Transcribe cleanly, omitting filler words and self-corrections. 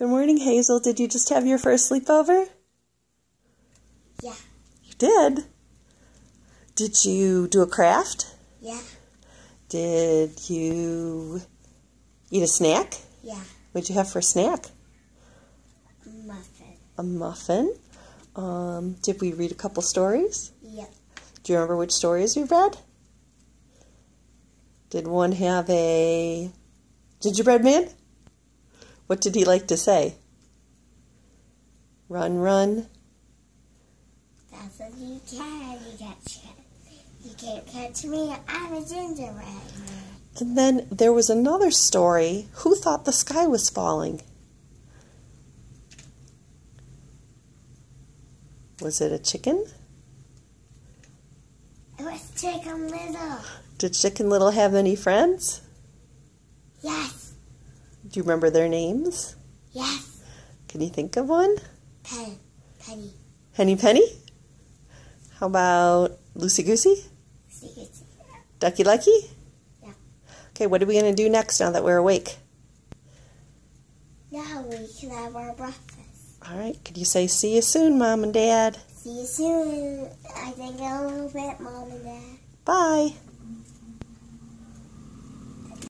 Good morning, Hazel. Did you just have your first sleepover? Yeah. You did? Did you do a craft? Yeah. Did you eat a snack? Yeah. What'd you have for a snack? A muffin. A muffin. Did we read a couple stories? Yep. Do you remember which stories we read? Did one have a gingerbread man? What did he like to say? Run, run. That's what you can. You can't catch me. I'm a gingerbread man. And then there was another story. Who thought the sky was falling? Was it a chicken? It was Chicken Little. Did Chicken Little have any friends? Yes. Do you remember their names? Yes. Can you think of one? Penny. Henny Penny? How about Loosey Goosey? Ducky Lucky? Yeah. Okay, what are we going to do next now that we're awake? Now we can have our breakfast. All right, could you say see you soon, Mom and Dad? See you soon. I think a little bit, Mom and Dad. Bye.